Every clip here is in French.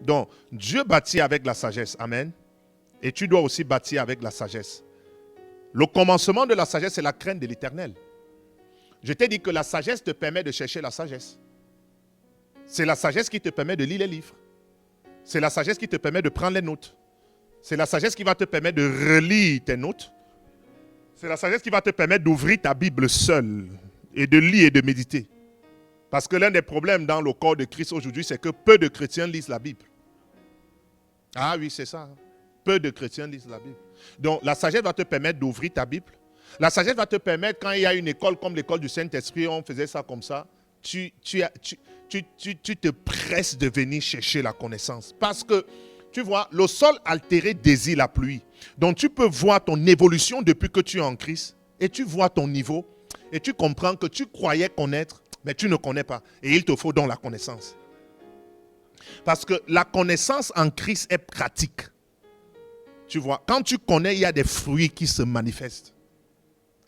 Donc, Dieu bâtit avec la sagesse. Amen. Et tu dois aussi bâtir avec la sagesse. Le commencement de la sagesse, c'est la crainte de l'Éternel. Je t'ai dit que la sagesse te permet de chercher la sagesse. C'est la sagesse qui te permet de lire les livres. C'est la sagesse qui te permet de prendre les notes. C'est la sagesse qui va te permettre de relire tes notes. C'est la sagesse qui va te permettre d'ouvrir ta Bible seule et de lire et de méditer. Parce que l'un des problèmes dans le corps de Christ aujourd'hui, c'est que peu de chrétiens lisent la Bible. Ah oui, c'est ça. Peu de chrétiens lisent la Bible. Donc, la sagesse va te permettre d'ouvrir ta Bible. La sagesse va te permettre, quand il y a une école comme l'école du Saint-Esprit, on faisait ça comme ça, tu te presses de venir chercher la connaissance. Parce que, tu vois, le sol altéré désire la pluie. Donc, tu peux voir ton évolution depuis que tu es en Christ. Et tu vois ton niveau. Et tu comprends que tu croyais connaître, mais tu ne connais pas. Et il te faut donc la connaissance. Parce que la connaissance en Christ est pratique. Tu vois, quand tu connais, il y a des fruits qui se manifestent.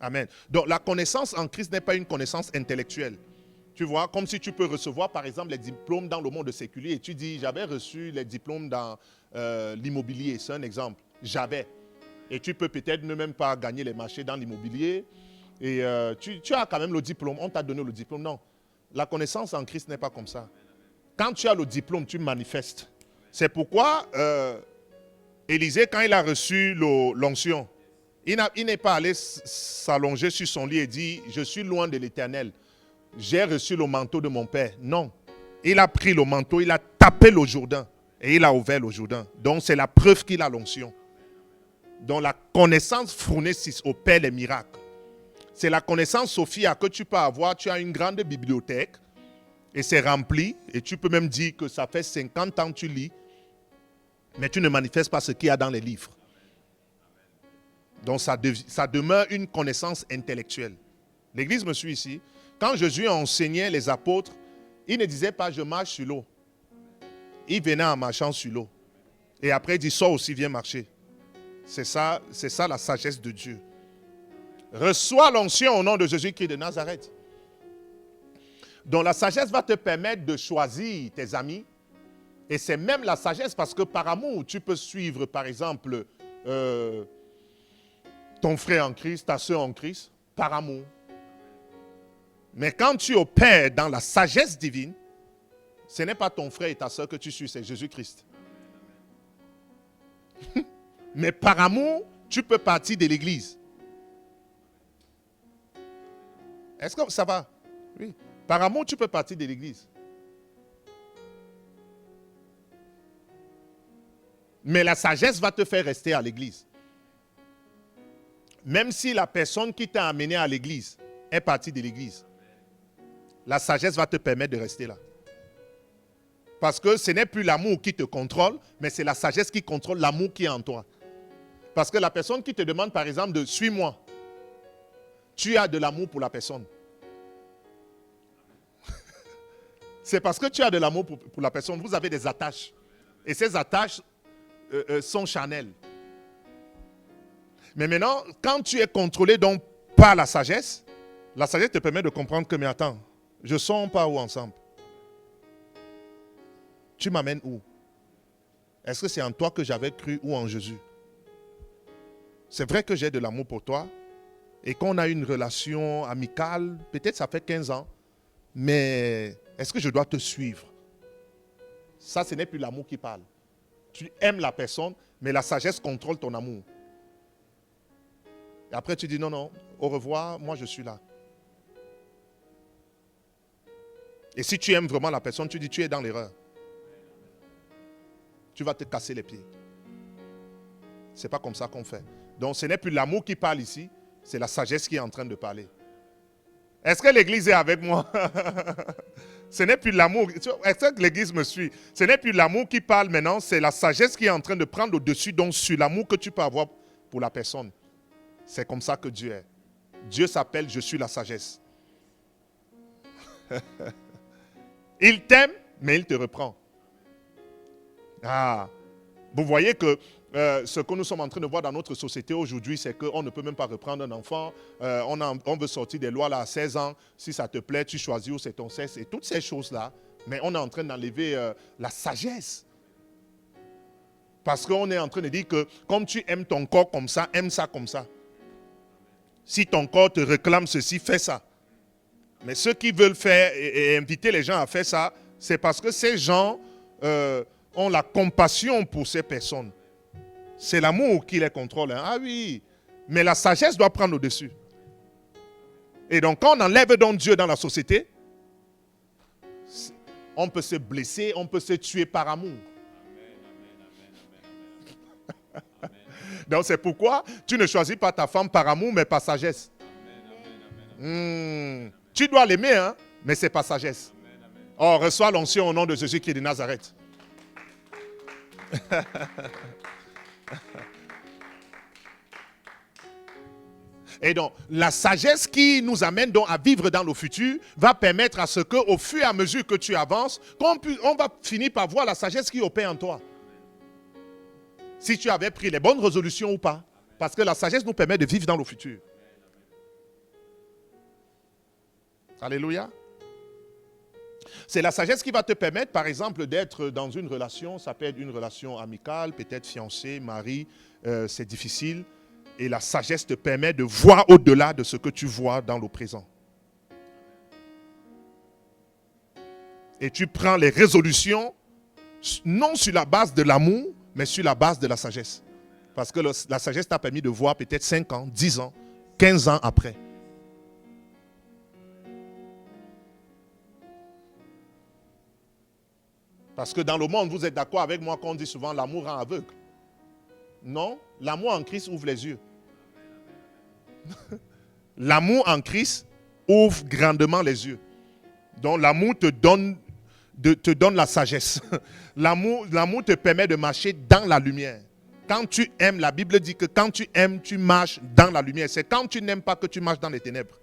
Amen. Donc, la connaissance en Christ n'est pas une connaissance intellectuelle. Tu vois, comme si tu peux recevoir, par exemple, les diplômes dans le monde séculier. Et tu dis, j'avais reçu les diplômes dans l'immobilier. C'est un exemple. J'avais. Et tu peux peut-être ne même pas gagner les marchés dans l'immobilier. Et tu as quand même le diplôme. On t'a donné le diplôme. Non. La connaissance en Christ n'est pas comme ça. Quand tu as le diplôme, tu manifestes. C'est pourquoi Élisée, quand il a reçu l'onction, il n'est pas allé s'allonger sur son lit et dire, je suis loin de l'Éternel. J'ai reçu le manteau de mon père. Non. Il a pris le manteau, il a tapé le Jourdain et il a ouvert le Jourdain. Donc c'est la preuve qu'il a l'onction. Donc la connaissance fournit opère les miracles. C'est la connaissance, Sophia, que tu peux avoir. Tu as une grande bibliothèque et c'est rempli. Et tu peux même dire que ça fait 50 ans que tu lis. Mais tu ne manifestes pas ce qu'il y a dans les livres. Donc ça demeure une connaissance intellectuelle. L'Église me suit ici. Quand Jésus enseignait les apôtres, il ne disait pas je marche sur l'eau. Il venait en marchant sur l'eau. Et après il dit sors aussi, viens marcher. C'est ça la sagesse de Dieu. Reçois l'onction au nom de Jésus-Christ de Nazareth. Donc la sagesse va te permettre de choisir tes amis. Et c'est même la sagesse parce que par amour, tu peux suivre par exemple ton frère en Christ, ta soeur en Christ, par amour. Mais quand tu opères dans la sagesse divine, ce n'est pas ton frère et ta soeur que tu suis, c'est Jésus-Christ. Mais par amour, tu peux partir de l'église. Est-ce que ça va? Oui. Par amour, tu peux partir de l'église. Mais la sagesse va te faire rester à l'église. Même si la personne qui t'a amené à l'église est partie de l'église, la sagesse va te permettre de rester là. Parce que ce n'est plus l'amour qui te contrôle, mais c'est la sagesse qui contrôle l'amour qui est en toi. Parce que la personne qui te demande par exemple de suis-moi, tu as de l'amour pour la personne. C'est parce que tu as de l'amour pour la personne, vous avez des attaches. Et ces attaches sont charnelles. Mais maintenant, quand tu es contrôlé donc par la sagesse te permet de comprendre que, mais attends, je sors pas où ensemble? Tu m'amènes où? Est-ce que c'est en toi que j'avais cru ou en Jésus? C'est vrai que j'ai de l'amour pour toi et qu'on a une relation amicale, peut-être ça fait 15 ans, mais est-ce que je dois te suivre? Ça, ce n'est plus l'amour qui parle. Tu aimes la personne, mais la sagesse contrôle ton amour. Et après, tu dis non, au revoir, moi je suis là. Et si tu aimes vraiment la personne, tu dis tu es dans l'erreur. Tu vas te casser les pieds. Ce n'est pas comme ça qu'on fait. Donc ce n'est plus l'amour qui parle ici, c'est la sagesse qui est en train de parler. Est-ce que l'église est avec moi? Ce n'est plus l'amour. Est-ce que l'église me suit? Ce n'est plus l'amour qui parle maintenant, c'est la sagesse qui est en train de prendre le dessus donc sur l'amour que tu peux avoir pour la personne. C'est comme ça que Dieu est. Dieu s'appelle je suis la sagesse. Il t'aime, mais il te reprend. Ah, vous voyez que ce que nous sommes en train de voir dans notre société aujourd'hui, c'est qu'on ne peut même pas reprendre un enfant. On veut sortir des lois là à 16 ans. Si ça te plaît, tu choisis où c'est ton sexe et toutes ces choses-là. Mais on est en train d'enlever la sagesse. Parce qu'on est en train de dire que comme tu aimes ton corps comme ça, aime ça comme ça. Si ton corps te réclame ceci, fais ça. Mais ceux qui veulent faire et inviter les gens à faire ça, c'est parce que ces gens ont la compassion pour ces personnes. C'est l'amour qui les contrôle. Hein. Ah oui, mais la sagesse doit prendre le dessus. Et donc quand on enlève donc Dieu dans la société, on peut se blesser, on peut se tuer par amour. Donc c'est pourquoi tu ne choisis pas ta femme par amour, mais par sagesse. Tu dois l'aimer, hein, mais c'est par sagesse. Oh, reçois l'onction au nom de Jésus qui est de Nazareth. Et donc, la sagesse qui nous amène donc à vivre dans le futur va permettre à ce qu'au fur et à mesure que tu avances, on va finir par voir la sagesse qui opère en toi. Si tu avais pris les bonnes résolutions ou pas. Parce que la sagesse nous permet de vivre dans le futur. Alléluia. C'est la sagesse qui va te permettre, par exemple, d'être dans une relation. Ça peut être une relation amicale, peut-être fiancé, mari. C'est difficile. Et la sagesse te permet de voir au-delà de ce que tu vois dans le présent. Et tu prends les résolutions, non sur la base de l'amour, mais sur la base de la sagesse. Parce que la sagesse t'a permis de voir peut-être 5 ans, 10 ans, 15 ans après. Parce que dans le monde, vous êtes d'accord avec moi quand on dit souvent l'amour rend aveugle. Non, l'amour en Christ ouvre les yeux. L'amour en Christ ouvre grandement les yeux. Donc l'amour te donne la sagesse. L'amour te permet de marcher dans la lumière. Quand tu aimes, la Bible dit que quand tu aimes, tu marches dans la lumière. C'est quand tu n'aimes pas que tu marches dans les ténèbres.